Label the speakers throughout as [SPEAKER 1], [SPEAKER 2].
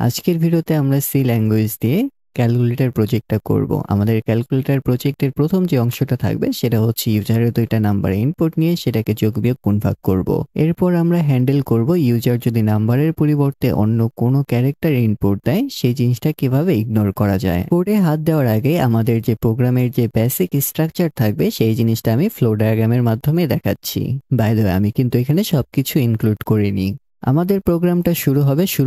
[SPEAKER 1] আজকের ভিডিওতে আমরা সি ল্যাঙ্গুয়েজ দিয়ে ক্যালকুলেটর প্রজেক্টটা করব। আমাদের ক্যালকুলেটর প্রজেক্টের প্রথম যে অংশটা থাকবে সেটা হচ্ছে ইউজারের দুইটা নাম্বার ইনপুট নিয়ে সেটাকে যোগ বিয়োগ গুণভাগ করব। এরপর আমরা হ্যান্ডেল করব ইউজার যদি নাম্বারের পরিবর্তে অন্য কোনো ক্যারেক্টার ইনপুট দেয় সেই জিনিসটা কিভাবে ইগনোর করা যায়। কোডে হাত দেওয়ার আগে আমাদের যে প্রোগ্রামের যে বেসিক স্ট্রাকচার থাকবে সেই জিনিসটা আমি ফ্লো ডায়াগ্রামের মাধ্যমে দেখাচ্ছি। বাই দ্য ওয়ে, আমি কিন্তু এখানে সবকিছু ইনক্লুড করিনি। আমাদের প্রোগ্রামটা শুরু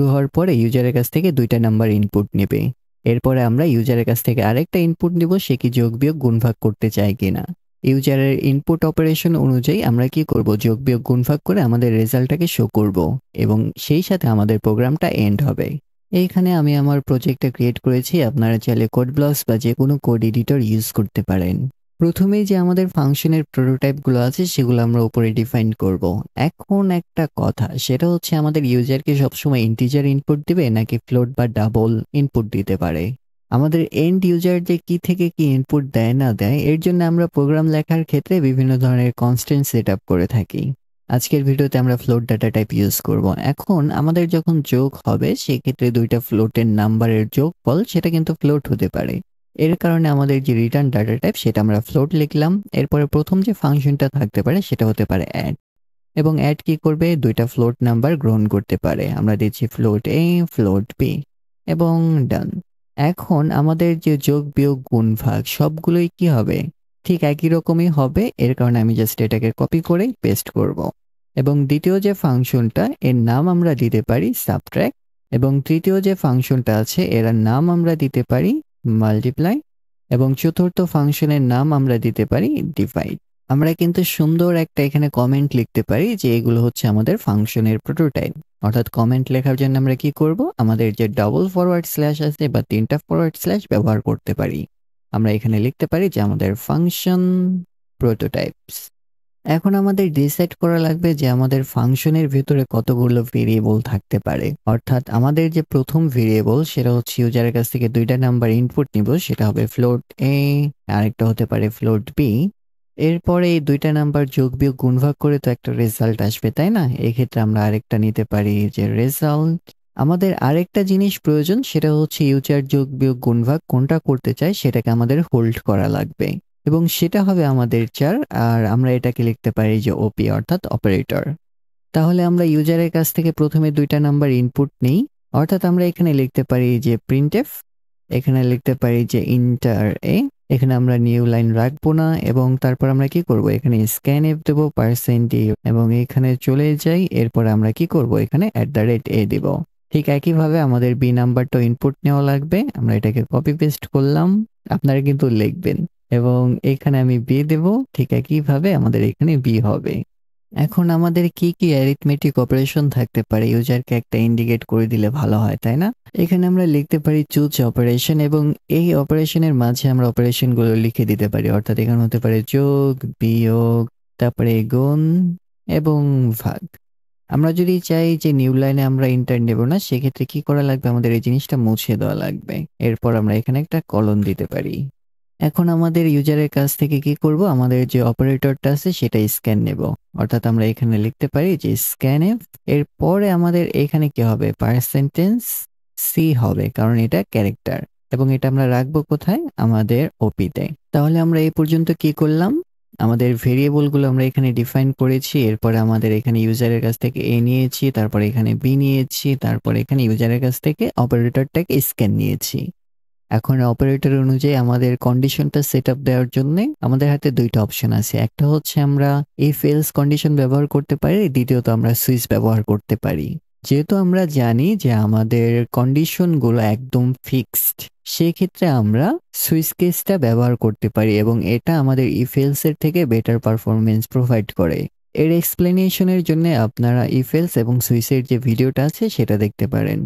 [SPEAKER 1] হওয়ার পরে ইউজারের কাছ থেকে দুইটা নাম্বার ইনপুট নেবে। এরপরে আমরা ইউজারের কাছ থেকে আরেকটা ইনপুট নিব, সে কি যোগ বিয়োগ গুণভাগ করতে চায় কিনা। ইউজারের ইনপুট অপারেশন অনুযায়ী আমরা কি করব, যোগ বিয়োগ গুণভাগ করে আমাদের রেজাল্টটাকে শো করব এবং সেই সাথে আমাদের প্রোগ্রামটা এন্ড হবে। এইখানে আমি আমার প্রজেক্টটা ক্রিয়েট করেছি, আপনারা চাইলে কোড ব্লকস বা যে কোনো কোড এডিটর ইউজ করতে পারেন। প্রথমেই যে আমাদের ফাংশনের প্রোটোটাইপগুলো আছে সেগুলো আমরা উপরে ডিফাইন করব। এখন একটা কথা, সেটা হচ্ছে আমাদের ইউজারকে সবসময় ইন্টিজার ইনপুট দিবে নাকি ফ্লোট বা ডাবল ইনপুট দিতে পারে। আমাদের এন্ড ইউজার যে কি থেকে কি ইনপুট দেয় না দেয় এর জন্য আমরা প্রোগ্রাম লেখার ক্ষেত্রে বিভিন্ন ধরনের কনস্ট্যান্ট সেট আপ করে থাকি। আজকের ভিডিওতে আমরা ফ্লোট ডাটা টাইপ ইউজ করব। এখন আমাদের যখন যোগ হবে সেক্ষেত্রে দুইটা ফ্লোটের নাম্বারের যোগফল সেটা কিন্তু ফ্লোট হতে পারে। এর কারণে আমাদের যে রিটার্ন ডাটা টাইপ সেটা আমরা ফ্লোট লিখলাম। এরপরে প্রথম যে ফাংশনটা থাকতে পারে সেটা হতে পারে অ্যাড, এবং অ্যাড কি করবে, দুইটা ফ্লোট নাম্বার গ্রহণ করতে পারে। আমরা দিচ্ছি ফ্লোট এ, ফ্লোট বি এবং ডান। এখন আমাদের যে যোগ বিয়োগ গুণ ভাগ সবগুলোই কি হবে, ঠিক একই রকমই হবে। এর কারণে আমি জাস্ট এটাকে কপি করে পেস্ট করব। এবং দ্বিতীয় যে ফাংশনটা এর নাম আমরা দিতে পারি সাবট্রাক্ট, এবং তৃতীয় যে ফাংশনটা আছে এর নাম আমরা দিতে পারি মাল্টিপ্লাই, এবং চতুর্থ ফাংশনের নাম আমরা দিতে পারি ডিভাইড। আমরা কিন্তু সুন্দর একটা এখানে কমেন্ট লিখতে পারি যে এগুলো হচ্ছে আমাদের ফাংশনের প্রোটোটাইপ। অর্থাৎ কমেন্ট লেখার জন্য আমরা কি করব, আমাদের যে ডাবল ফরওয়ার্ড স্ল্যাশ আছে বা তিনটা ফরওয়ার্ড স্ল্যাশ ব্যবহার করতে পারি। আমরা এখানে লিখতে পারি যে আমাদের ফাংশন প্রোটোটাইপস। এখন আমাদের ডিসাইড করা লাগবে যে আমাদের ফাংশনের ভিতরে কতগুলো ভেরিয়েবল থাকতে পারে। অর্থাৎ আমাদের যে প্রথম ভেরিয়েবল সেটা হচ্ছে ইউজারের কাছ থেকে দুইটা নাম্বার ইনপুট নিব, সেটা হবে ফ্লোট এ, আরেকটা হতে পারে ফ্লোট বি। এরপরে এই দুইটা নাম্বার যোগ বিয়োগ গুণভাগ করে তো একটা রেজাল্ট আসবে, তাই না? এক্ষেত্রে আমরা আরেকটা নিতে পারি যে রেজাল্ট। আমাদের আরেকটা জিনিস প্রয়োজন, সেটা হচ্ছে ইউজার যোগ বিয়োগ গুণভাগ কোনটা করতে চায় সেটাকে আমাদের হোল্ড করা লাগবে, এবং সেটা হবে আমাদের চার। আর আমরা এটাকে লিখতে পারি যে ওপি অর্থাৎ অপারেটর। তাহলে আমরা ইউজারের কাছ থেকে প্রথমে দুইটা নাম্বার ইনপুট নেই, অর্থাৎ আমরা এখানে লিখতে পারি যে প্রিন্টএফ, এখানে লিখতে পারি যে ইন্টার এ, এখানে আমরা নিউ লাইন রাখবো না, এবং তারপর আমরা কি করব, এখানে স্ক্যান এফ দেবো %, এবং এখানে চলে যাই। এরপর আমরা কি করব, এখানে @a দিব। ঠিক একইভাবে আমাদের বি নাম্বারটা ইনপুট নেওয়া লাগবে। আমরা এটাকে কপি পেস্ট করলাম, আপনারা কিন্তু লিখবেন, এবং এখানে আমি বি দেব। ঠিক একইভাবে আমাদের এখানে বি হবে। এখন আমাদের কি কি অ্যারিথমেটিক অপারেশন থাকতে পারে ইউজারকে একটা ইন্ডিকেট করে দিলে ভালো হয়, তাই না? এখানে আমরা লিখতে পারি চুজ অপারেশন, এবং এই অপারেশনের মাঝে আমরা অপারেশনগুলো লিখে দিতে পারি। অর্থাৎ এখানে হতে পারে যোগ, বিয়োগ, তারপরে গুণ এবং ভাগ। আমরা যদি চাই যে নিউ লাইনে আমরা ইন্টার নেব না, সেক্ষেত্রে কি করা লাগবে, আমাদের এই জিনিসটা মুছে দেওয়া লাগবে। এরপর আমরা এখানে একটা কলন দিতে পারি। এখন আমাদের ইউজারের কাছ থেকে কি করব, আমাদের যে অপারেটরটা আছে সেটা স্ক্যান নেব। অর্থাৎ আমরা এখানে লিখতে পারি যে স্ক্যান এফ। এরপরে আমাদের এখানে কি হবে, %c হবে, কারণ এটা ক্যারেক্টার, এবং এটা আমরা রাখবো কোথায়, আমাদের ওপিতে। তাহলে আমরা এই পর্যন্ত কি করলাম, আমাদের ভেরিয়েবলগুলো আমরা এখানে ডিফাইন করেছি। এরপরে আমাদের এখানে ইউজারের কাছ থেকে এ নিয়েছি, তারপরে এখানে বি নিয়েছি, তারপরে এখানে ইউজারের কাছ থেকে অপারেটরটাকে স্ক্যান নিয়েছি। এখন অপারেটর অনুযায়ী আমাদের কন্ডিশনটা সেট আপ দেওয়ার জন্য আমাদের হাতে দুইটা অপশন আছে। একটা হচ্ছে আমরা ইফ এলস কন্ডিশন ব্যবহার করতে পারি, দ্বিতীয়ত আমরা সুইচ ব্যবহার করতে পারি। যেহেতু আমরা জানি যে আমাদের কন্ডিশনগুলো একদম ফিক্সড, সেক্ষেত্রে আমরা সুইচ কেসটা ব্যবহার করতে পারি, এবং এটা আমাদের ইফ এলস এর থেকে বেটার পারফরমেন্স প্রোভাইড করে। এর এক্সপ্লেনেশনের জন্য আপনারা ইফ এলস এবং সুইচের যে ভিডিওটা আছে সেটা দেখতে পারেন।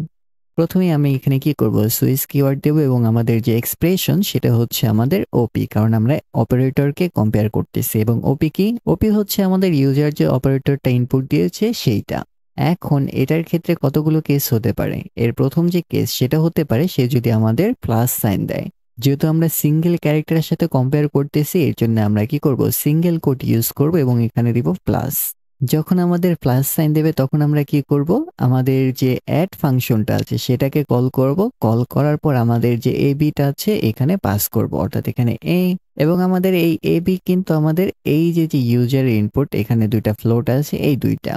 [SPEAKER 1] প্রথমে আমি এখানে কি করব, সুইচ কিওয়ার্ড দেব, এবং আমাদের যে এক্সপ্রেশন সেটা হচ্ছে আমাদের ওপি, কারণ আমরা অপারেটরকে কম্পেয়ার করতেছি। এবং ওপি কি, ওপি হচ্ছে আমাদের ইউজার যে অপারেটরটা ইনপুট দিয়েছে সেইটা। এখন এটার ক্ষেত্রে কতগুলো কেস হতে পারে, এর প্রথম যে কেস সেটা হতে পারে সে যদি আমাদের প্লাস সাইন দেয়। যেহেতু আমরা সিঙ্গেল ক্যারেক্টারের সাথে কম্পেয়ার করতেছি, এর জন্য আমরা কি করব, সিঙ্গেল কোট ইউজ করব এবং এখানে দিব প্লাস। যখন আমাদের প্লাস সাইন দেবে তখন আমরা কি করব, আমাদের যে অ্যাড ফাংশনটা আছে সেটাকে কল করব। কল করার পর আমাদের যে এ বিটা আছে এখানে পাস করব, অর্থাৎ এখানে এ, এবং আমাদের এই এ বি কিন্তু আমাদের এই যে ইউজার ইনপুট, এখানে দুইটা ফ্লোট আছে, এই দুইটা,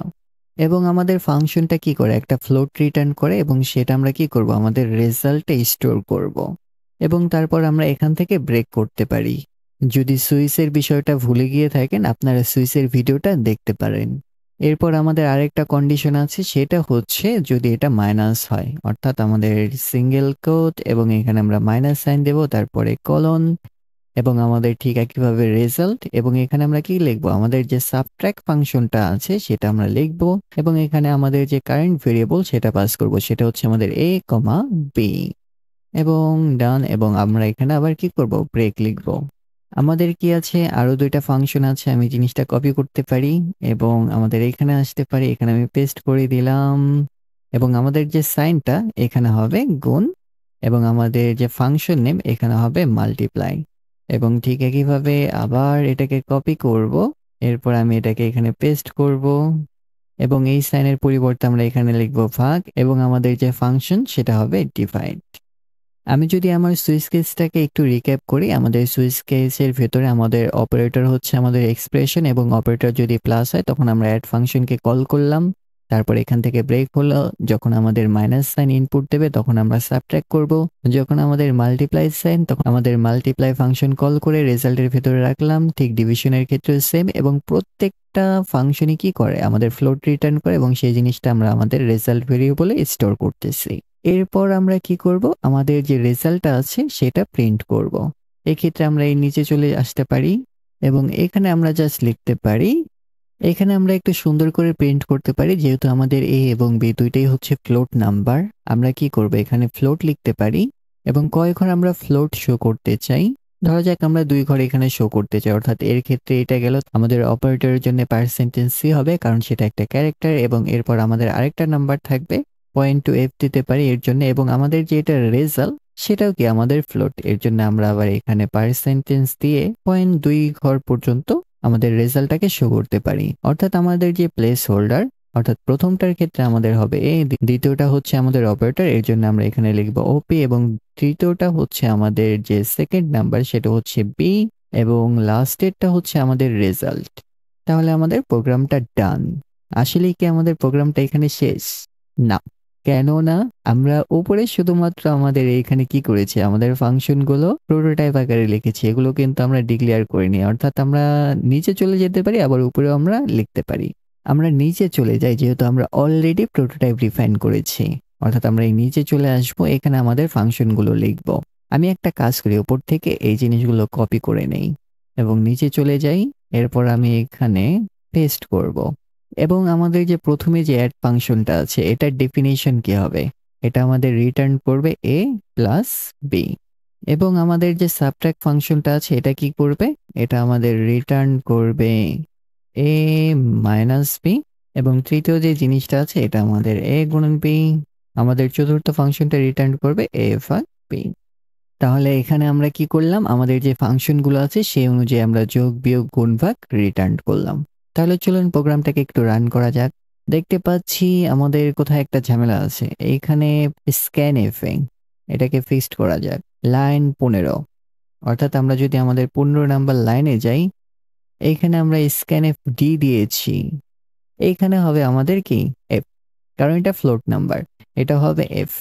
[SPEAKER 1] এবং আমাদের ফাংশনটা কি করে, একটা ফ্লোট রিটার্ন করে, এবং সেটা আমরা কি করব, আমাদের রেজাল্টে স্টোর করব, এবং তারপর আমরা এখান থেকে ব্রেক করতে পারি। যদি সুইচের বিষয়টা ভুলে গিয়ে থাকেন আপনারা সুইচের ভিডিওটা দেখতে পারেন। এরপর আমাদের আরেকটা কন্ডিশন আছে, সেটা হচ্ছে যদি এটা মাইনাস হয়, অর্থাৎ আমাদের সিঙ্গেল কোট এবং এখানে আমরা মাইনাস সাইন দেব, তারপরে কলন, এবং আমাদের ঠিক একইভাবে রেজাল্ট, এবং এখানে আমরা কি লিখবো, আমাদের যে সাবট্রাক্ট ফাংশনটা আছে সেটা আমরা লিখবো, এবং এখানে আমাদের যে কারেন্ট ভেরিয়েবল সেটা পাস করব, সেটা হচ্ছে আমাদের a, b, এবং ডান, এবং আমরা এখানে আবার কি করব, ব্রেক লিখব। আমাদের কি আছে, আরো দুইটা ফাংশন আছে, আমি জিনিসটা কপি করতে পারি এবং আমাদের এখানে আসতে পারি, এখানে আমি পেস্ট করে দিলাম, এবং আমাদের যে সাইনটা এখানে হবে গুণ, এবং আমাদের যে ফাংশন নেম এখানে হবে মাল্টিপ্লাই, এবং ঠিক একইভাবে আবার এটাকে কপি করব, এরপর আমি এটাকে এখানে পেস্ট করব, এবং এই সাইনের পরিবর্তে আমরা এখানে লিখব ভাগ, এবং আমাদের যে ফাংশন সেটা হবে ডিভাইড। আমি যদি আমার সুইচ কেসটাকে একটু রিক্যাপ করি, আমাদের সুইচ কেসের ভেতরে আমাদের অপারেটর হচ্ছে আমাদের এক্সপ্রেশন, এবং অপারেটর যদি প্লাস হয় তখন আমরা অ্যাড ফাংশনকে কল করলাম, তারপর এখান থেকে ব্রেক হলো, যখন আমাদের মাইনাস সাইন ইনপুট দেবে তখন আমরা সাবট্রাক্ট করব, যখন আমাদের মাল্টিপ্লাই সাইন তখন আমাদের মাল্টিপ্লাই ফাংশন কল করে রেজাল্টের ভেতরে রাখলাম, ঠিক ডিভিশনের ক্ষেত্রে সেম, এবং প্রত্যেকটা ফাংশনই কি করে, আমাদের ফ্লোট রিটার্ন করে, এবং সেই জিনিসটা আমরা আমাদের রেজাল্ট ভেরিয়েবলে স্টোর করতেছি। এরপর আমরা কি করব, আমাদের যে রেজাল্টটা আছে সেটা প্রিন্ট করব। এক্ষেত্রে আমরা এই নিচে চলে আসতে পারি, এবং এখানে আমরা জাস্ট লিখতে পারি, এখানে আমরা একটু সুন্দর করে প্রিন্ট করতে পারি, যেহেতু আমাদের এ এবং বি দুইটাই হচ্ছে ফ্লোট নাম্বার, আমরা কি করব, এখানে ফ্লোট লিখতে পারি, এবং কয় ঘর আমরা ফ্লোট শো করতে চাই, ধরা যাক আমরা 2 ঘর এখানে শো করতে চাই, অর্থাৎ এর ক্ষেত্রে এটা গেল আমাদের অপারেটরের জন্য পার্সেন্টেজ সি হবে, কারণ সেটা একটা ক্যারেক্টার, এবং এরপর আমাদের আরেকটা নাম্বার থাকবে, পয়েন্ট টু এফ দিতে পারি এর জন্য, এবং আমাদের যে এটা রেজাল্ট সেটাও কি আমাদের ফ্লোট, এর জন্য আমরা আবার এখানে পার্সেন্টেজ দিয়ে 0.2 ঘর পর্যন্ত আমাদের রেজাল্টটাকে শো করতে পারি। অর্থাৎ আমাদের যে প্লেস হোল্ডার, অর্থাৎ প্রথমটার ক্ষেত্রে আমাদের হবে এ, দ্বিতীয়টা হচ্ছে আমাদের অপারেটর, এর জন্য আমরা এখানে লিখবো ওপি, এবং তৃতীয়টা হচ্ছে আমাদের যে সেকেন্ড নাম্বার সেটা হচ্ছে বি, এবং লাস্টেরটা হচ্ছে আমাদের রেজাল্ট। তাহলে আমাদের প্রোগ্রামটা ডান। আসলে কি আমাদের প্রোগ্রামটা এখানে শেষ? না, কেননা আমরা উপরে শুধুমাত্র আমাদের এইখানে কি করেছি, আমাদের ফাংশনগুলো প্রোটোটাইপ আকারে লিখেছি, এগুলো কিন্তু আমরা ডিক্লেয়ার করিনি, অর্থাৎ আমরা নিচে চলে যেতে পারি, আবার উপরেও আমরা লিখতে পারি। আমরা নিচে চলে যাই, যেহেতু আমরা অলরেডি প্রোটোটাইপ ডিফাইন করেছি, অর্থাৎ আমরা এই নিচে চলে আসবো, এখানে আমাদের ফাংশনগুলো লিখব। আমি একটা কাজ করি, উপর থেকে এই জিনিসগুলো কপি করে নেই এবং নিচে চলে যাই, এরপর আমি এখানে পেস্ট করব। এবং আমাদের যে প্রথমে যে অ্যাড ফাংশনটা আছে এটার ডেফিনিশন কি হবে, এটা আমাদের রিটার্ন করবে a প্লাস বি, এবং আমাদের যে সাবট্রাক্ট ফাংশনটা আছে এটা কি করবে, এটা আমাদের রিটার্ন করবে a মাইনাস বি, এবং তৃতীয় যে জিনিসটা আছে এটা আমাদের a গুণন b, আমাদের চতুর্থ ফাংশনটা রিটার্ন করবে a ভাগ b। তাহলে এখানে আমরা কি করলাম, আমাদের যে ফাংশনগুলো আছে সেই অনুযায়ী আমরা যোগ বিয়োগ গুণ ভাগ রিটার্ন করলাম। তাহলে চলুন প্রোগ্রামটাকে একটু রান করা যাক। দেখতে পাচ্ছি আমাদের কোথায় একটা ঝামেলা আছে, এইখানে স্ক্যান এফে এটাকে ফিক্সড করা যাক। লাইন 15, অর্থাৎ আমরা যদি আমাদের 15 নাম্বার লাইনে যাই, এইখানে আমরা স্ক্যান এফ ডি দিয়েছি, এইখানে হবে আমাদের কি এফ, কারণ এটা ফ্লোট নাম্বার, এটা হবে এফ।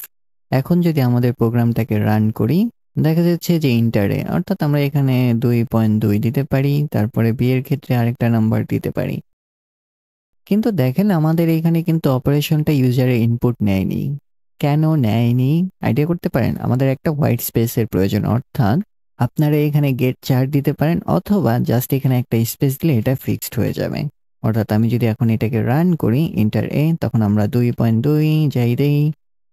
[SPEAKER 1] এখন যদি আমাদের প্রোগ্রামটাকে রান করি, দেখা যাচ্ছে যে ইন্টারে, অর্থাৎ আমরা এখানে 2.2 দিতে পারি, তারপরে বি এর ক্ষেত্রে আরেকটা নাম্বার দিতে পারি, কিন্তু দেখেন আমাদের এখানে কিন্তু অপারেশনটা ইউজারের ইনপুট নেয়নি। কেন নেয়নি আইডিয়া করতে পারেন? আমাদের একটা হোয়াইট স্পেসের প্রয়োজন, অর্থাৎ আপনারা এখানে গেট 4 দিতে পারেন, অথবা জাস্ট এখানে একটা স্পেস দিলে এটা ফিক্সড হয়ে যাবে। অর্থাৎ আমি যদি এখন এটাকে রান করি ইন্টার এ, তখন আমরা 2.2 যাই দেই,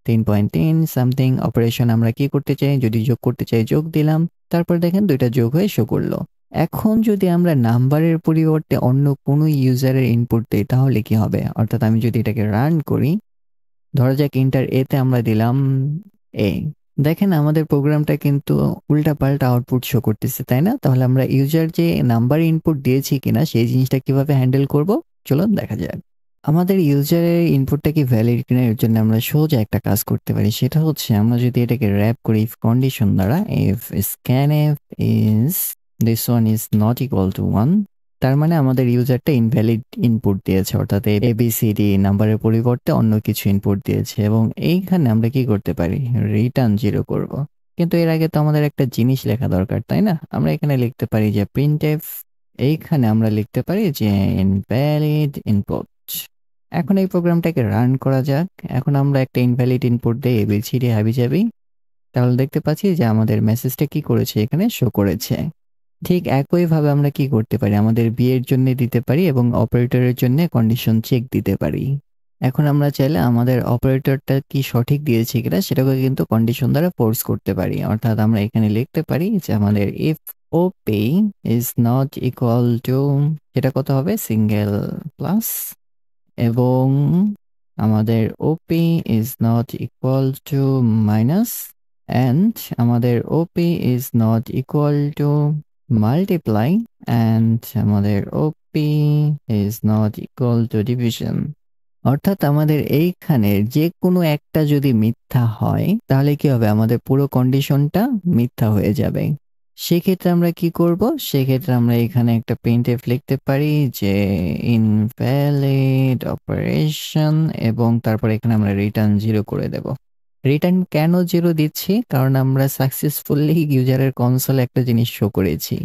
[SPEAKER 1] 3.3 সামথিং অপারেশন আমরা কি করতে চাই, যদি যোগ করতে চাই যোগ দিলাম, তারপর দেখেন দুইটা যোগ হয়ে শো করলো। এখন যদি আমরা নাম্বারের পরিবর্তে অন্য কোনো ইউজারের ইনপুট দিই তাহলে কি হবে, অর্থাৎ আমি যদি এটাকে রান করি, ধরা যাক ইন্টার এতে আমরা দিলাম এ, দেখেন আমাদের প্রোগ্রামটা কিন্তু উল্টাপাল্টা আউটপুট শো করতেছে, তাই না? তাহলে আমরা ইউজার যে নাম্বার ইনপুট দিয়েছি কিনা সেই জিনিসটা কিভাবে হ্যান্ডেল করব, চলুন দেখা যাক। আমাদের ইউজারের ইনপুটটা কি ভ্যালিড কিনা এর জন্য আমরা সোজা একটা কাজ করতে পারি। সেটা হচ্ছে আমরা যদি এটাকে র‍্যাপ করি ইফ কন্ডিশন দ্বারা, if scanf is this one is not equal to 1, তার মানে আমাদের ইউজারটা ইনভ্যালিড ইনপুট দিয়েছে, অর্থাৎ ABCD নাম্বারের পরিবর্তে অন্য কিছু ইনপুট দিয়েছে, এবং এইখানে আমরা কি করতে পারি, রিটার্ন 0 করব। কিন্তু এর আগে তো আমাদের একটা জিনিস লেখা দরকার, তাই না? আমরা এখানে লিখতে পারি যে printf, এইখানে আমরা লিখতে পারি যে ইনভ্যালিড ইনপুট। এখন এই প্রোগ্রামটাকে রান করা যাক। এখন আমরা একটা ইনভ্যালিড ইনপুট দিয়ে ABCD হাবিজাবি, তাহলে দেখতে পাচ্ছি যে আমাদের মেসেজটা কি করেছে, এখানে শো করেছে। ঠিক একইভাবে আমরা কি করতে পারি, আমাদের বি এর জন্য দিতে পারি এবং অপারেটরের জন্য কন্ডিশন চেক দিতে পারি। এখন আমরা চাইলে আমাদের অপারেটরটা কি সঠিক দিয়েছে কিনা সেটাকে কিন্তু কন্ডিশন দ্বারা ফোর্স করতে পারি। অর্থাৎ আমরা এখানে লিখতে পারি যে আমাদের if OP is not equal to, সেটা কত হবে, সিঙ্গেল প্লাস, এবং আমাদের OP is not equal to minus, and আমাদের OP is not equal to multiply, and আমাদের OP is not equal to division. অর্থাৎ আমাদের এইখানের যে কোনো একটা যদি মিথ্যা হয় তাহলে কি হবে, আমাদের পুরো কন্ডিশনটা মিথ্যা হয়ে যাবে। সেক্ষেত্রে আমরা কি করব, সেক্ষেত্রে আমরা এখানে একটা printf লিখতে পারি যে ইনভ্যালিড অপারেশন, এবং তারপর এখানে আমরা রিটার্ন 0 করে দেব। রিটার্ন কেন 0 দিচ্ছি, কারণ আমরা সাকসেসফুলি ইউজারের কনসোলে একটা জিনিস শো করেছি,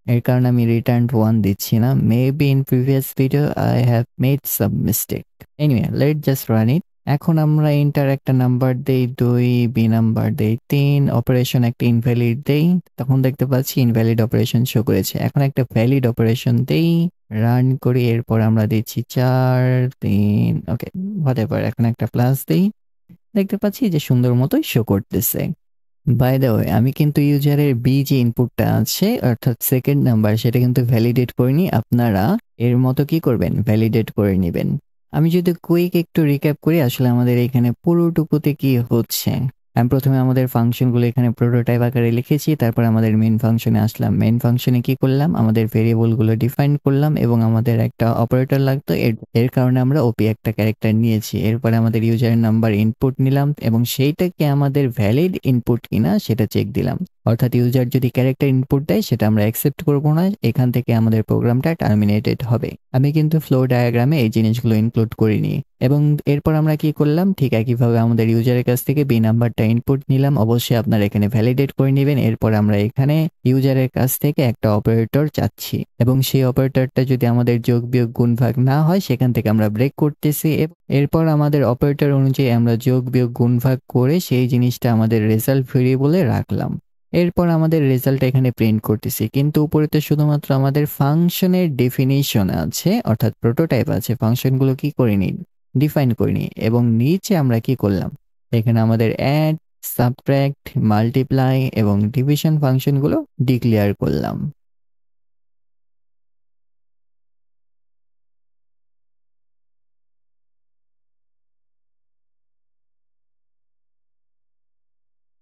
[SPEAKER 1] এর কারণে আমি রিটার্ন 1 দিচ্ছি না। Maybe in previous video I have made some mistake. Anyway, let just run it. এখন আমরা এন্টার একটা নাম্বার দেই 2, বি নাম্বার দেই 3, অপারেশন একটা ইনভ্যালিড দেই, তখন দেখতে পাচ্ছি ইনভ্যালিড অপারেশন শো করেছে। এখন একটা ভ্যালিড অপারেশন দেই, রান করি, এরপর আমরা দিচ্ছি 4, 3, ওকে হোয়াটএভার। এখন একটা প্লাস দেই, দেখতে পাচ্ছি যে সুন্দর মতোই শো করতেছে। বাই দ্য ওয়ে, আমি কিন্তু ইউজারের বি যে ইনপুটটা আছে অর্থাৎ সেকেন্ড নাম্বার, সেটা কিন্তু ভ্যালিডেট করিনি। আপনারা এর মতো কি করবেন, ভ্যালিডেট করে নেবেন। আমি যদি কুইক একটু রিক্যাপ করি আসলে আমাদের এখানে পুরোটুকুতে কি হচ্ছে। আমি প্রথমে আমাদের ফাংশনগুলো এখানে প্রোটোটাইপ আকারে লিখেছি, তারপর আমাদের মেইন ফাংশনে আসলাম। মেইন ফাংশনে কি করলাম, আমাদের ভেরিয়েবলগুলো ডিফাইন করলাম এবং আমাদের একটা অপারেটর লাগতো, এর কারণে আমরা ওপি একটা ক্যারেক্টার নিয়েছি। এরপরে আমাদের ইউজারের নাম্বার ইনপুট নিলাম এবং সেইটাকে আমাদের ভ্যালিড ইনপুট কিনা সেটা চেক দিলাম। অর্থাৎ ইউজার যদি ক্যারেক্টার ইনপুট দেয় সেটা আমরা অ্যাকসেপ্ট করব না, এখান থেকে আমাদের প্রোগ্রামটা টার্মিনেটেড হবে। আমি কিন্তু ফ্লো ডায়াগ্রামে এই জিনিসগুলো ইনক্লুড করিনি। এবং এরপর আমরা কি করলাম, ঠিক একইভাবে আমাদের ইউজারের কাছ থেকে বি নাম্বারটা ইনপুট নিলাম, অবশ্যই আপনারা এখানে ভ্যালিডেট করে নেবেন। এরপর আমরা এখানে ইউজারের কাছ থেকে একটা অপারেটর চাচ্ছি এবং সেই অপারেটরটা যদি আমাদের যোগ বিয়োগ গুণ ভাগ না হয় সেখান থেকে আমরা ব্রেক করতেছি। এরপর আমাদের অপারেটর অনুযায়ী আমরা যোগ বিয়োগ গুণ ভাগ করে সেই জিনিসটা আমাদের রেজাল্ট ভেরিয়েবলে রাখলাম। এরপর আমাদের রেজাল্ট এখানে প্রিন্ট করতেছি, কিন্তু উপরে তো শুধুমাত্র আমাদের ফাংশনের ডেফিনিশন আছে অর্থাৎ প্রোটোটাইপ আছে, ফাংশনগুলো কি করিনি, ডিফাইন করিনি। এবং নিচে আমরা কি করলাম, এখানে আমাদের অ্যাড, সাবট্রাক্ট, মাল্টিপ্লাই এবং ডিভিশন ফাংশনগুলো ডিক্লেয়ার করলাম।